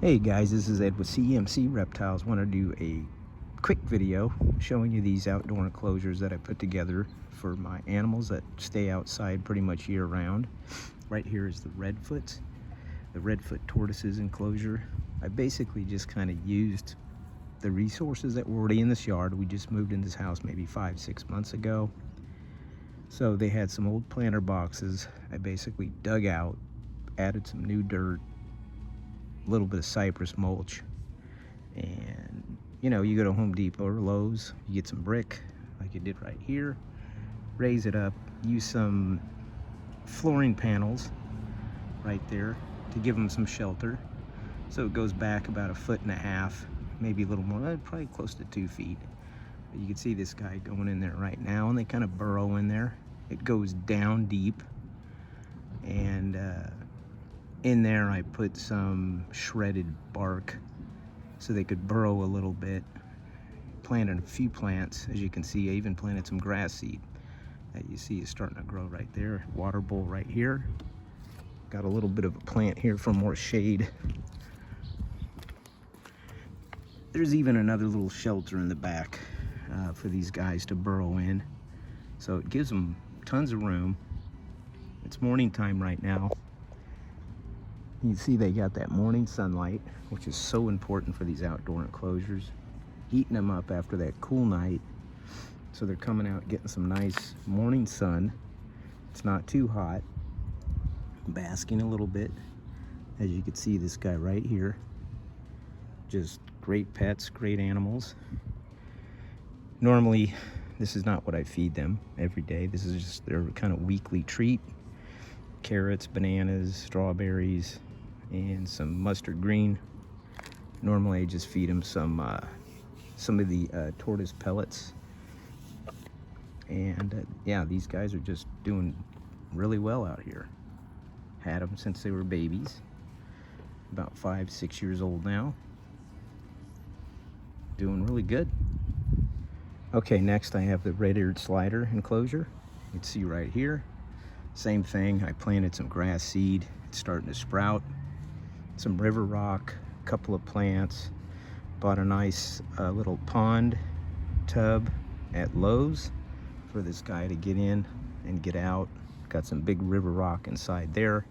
Hey guys, this is Ed with CMC Reptiles. Want to do a quick video showing you these outdoor enclosures that I put together for my animals that stay outside pretty much year round. Right here is the Redfoot Tortoises enclosure. I basically just kind of used the resources that were already in this yard. We just moved in this house maybe 5-6 months ago. So they had some old planter boxes. I basically dug out, added some new dirt, a little bit of cypress mulch, and you go to Home Depot or Lowe's, you get some brick like you did right here, raise it up, use some flooring panels right there to give them some shelter, so it goes back about 1.5 feet, maybe a little more, probably close to 2 feet. But you can see this guy going in there right now, and they kind of burrow in there. It goes down deep, and in there I put some shredded bark so they could burrow a little bit. Planted a few plants. As you can see, I even planted some grass seed that you see is starting to grow right there. Water bowl right here. Got a little bit of a plant here for more shade. There's even another little shelter in the back for these guys to burrow in. So it gives them tons of room. It's morning time right now. You can see they got that morning sunlight, which is so important for these outdoor enclosures, heating them up after that cool night. So they're coming out getting some nice morning sun. It's not too hot. Basking a little bit. As you can see, this guy right here, just great pets, great animals. Normally, this is not what I feed them every day. This is just their kind of weekly treat. Carrots, bananas, strawberries, and some mustard green. Normally I just feed them some of the tortoise pellets. And yeah, these guys are just doing really well out here. Had them since they were babies, about 5-6 years old now. Doing really good. Okay, next I have the Redeared slider enclosure. You can see right here, same thing. I planted some grass seed. It's starting to sprout. Some river rock, a couple of plants. Bought a nice little pond tub at Lowe's for this guy to get in and get out. Got some big river rock inside there.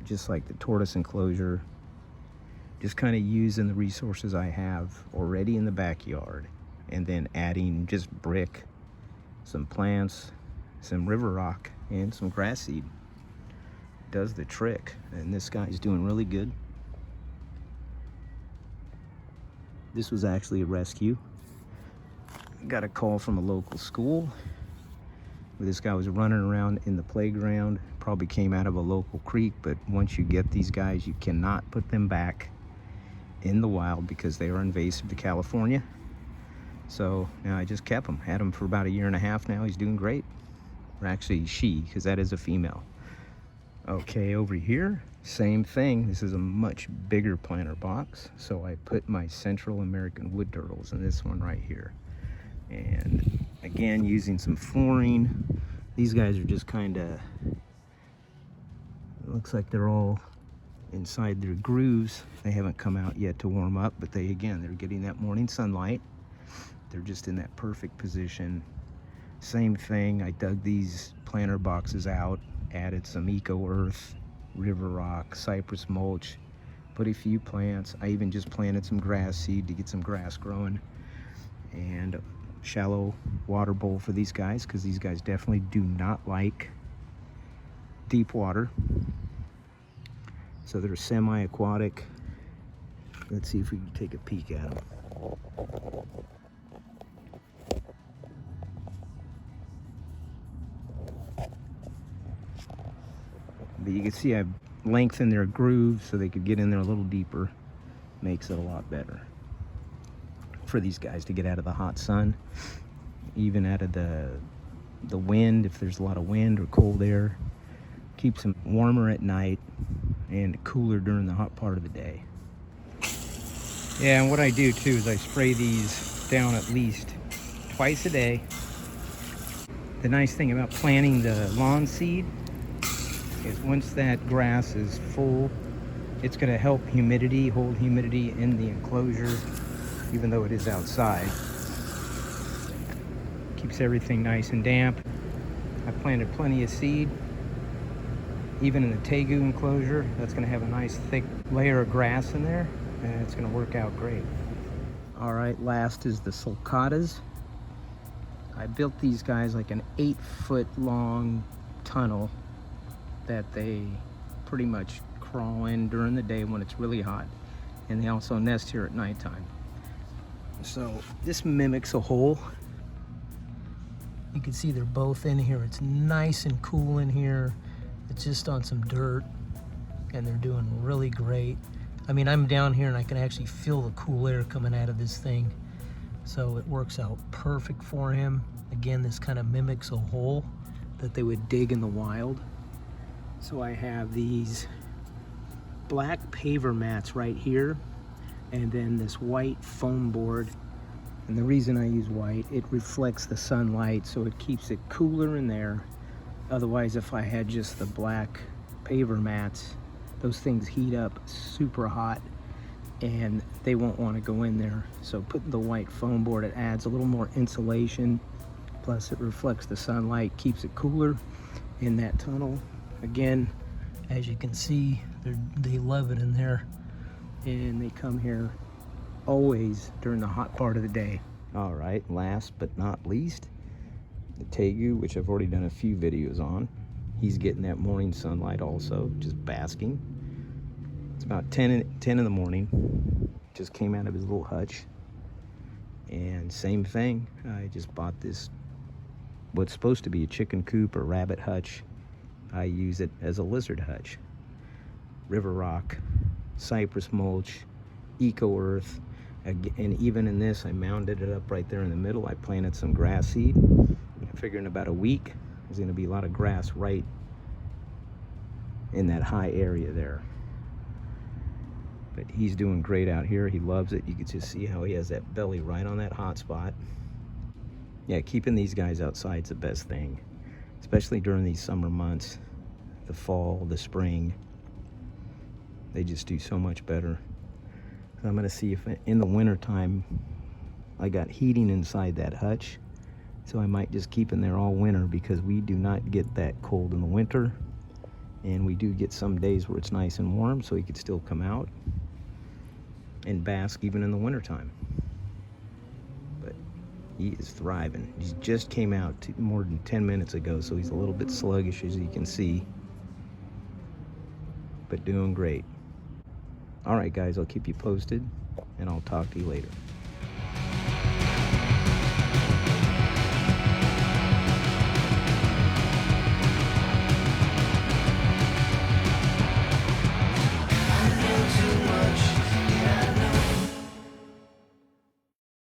Just like the tortoise enclosure. Just kind of using the resources I have already in the backyard, and then adding just brick, some plants, some river rock, and some grass seed. Does the trick, and this guy's doing really good. This was actually a rescue. Got a call from a local school where this guy was running around in the playground. Probably came out of a local creek, but once you get these guys, you cannot put them back in the wild because they are invasive to California. So now I just kept him. Had him for about 1.5 years now. He's doing great. Or actually she, because that is a female. Okay, over here, same thing. This is a much bigger planter box. So I put my Central American wood turtles in this one right here. And again, using some flooring. These guys are just kind of, it looks like they're all inside their grooves. They haven't come out yet to warm up, but they're getting that morning sunlight. They're just in that perfect position. Same thing, I dug these planter boxes out, added some eco earth, river rock, cypress mulch, put a few plants. I even just planted some grass seed to get some grass growing, and a shallow water bowl for these guys, because these guys definitely do not like deep water. So they're semi-aquatic. Let's see if we can take a peek at them. But you can see I've lengthened their grooves so they could get in there a little deeper. Makes it a lot better for these guys to get out of the hot sun, even out of the wind if there's a lot of wind or cold air. Keeps them warmer at night and cooler during the hot part of the day. Yeah, and what I do too is I spray these down at least twice a day. The nice thing about planting the lawn seed is once that grass is full It's going to help humidity, hold humidity in the enclosure, even though it is outside. Keeps everything nice and damp. I planted plenty of seed. Even in the Tagu enclosure, that's going to have a nice thick layer of grass in there, and it's going to work out great. All right, last is the Sulcatas. I built these guys like an 8-foot long tunnel that they pretty much crawl in during the day when it's really hot, and they also nest here at nighttime. So this mimics a hole. You can see they're both in here. It's nice and cool in here. It's just on some dirt, and they're doing really great. I mean, I'm down here and I can actually feel the cool air coming out of this thing. So it works out perfect for him. Again, this kind of mimics a hole that they would dig in the wild. So I have these black paver mats right here, and then this white foam board. And the reason I use white, it reflects the sunlight, so it keeps it cooler in there. Otherwise, if I had just the black paver mats, those things heat up super hot and they won't want to go in there. So putting the white foam board, it adds a little more insulation, plus it reflects the sunlight, keeps it cooler in that tunnel. Again, as you can see, they love it in there, and they come here always during the hot part of the day. All right, last but not least, the Tagu, which I've already done a few videos on. He's getting that morning sunlight also, just basking. It's about 10 in the morning. Just came out of his little hutch. And same thing, I just bought this, what's supposed to be a chicken coop or rabbit hutch. I use it as a lizard hutch. River rock, cypress mulch, eco earth. And even in this, I mounded it up right there in the middle. I planted some grass seed. I figure in about a week, there's gonna be a lot of grass right in that high area there. But he's doing great out here. He loves it. You can just see how he has that belly right on that hot spot. Yeah, keeping these guys outside is the best thing, especially during these summer months, the fall, the spring. They just do so much better. I'm gonna see if in the winter time, I got heating inside that hutch. So I might just keep in there all winter, because we do not get that cold in the winter. And we do get some days where it's nice and warm, so he could still come out and bask even in the winter time. But he is thriving. He just came out more than 10 minutes ago, so he's a little bit sluggish, as you can see, but doing great. All right, guys, I'll keep you posted, and I'll talk to you later.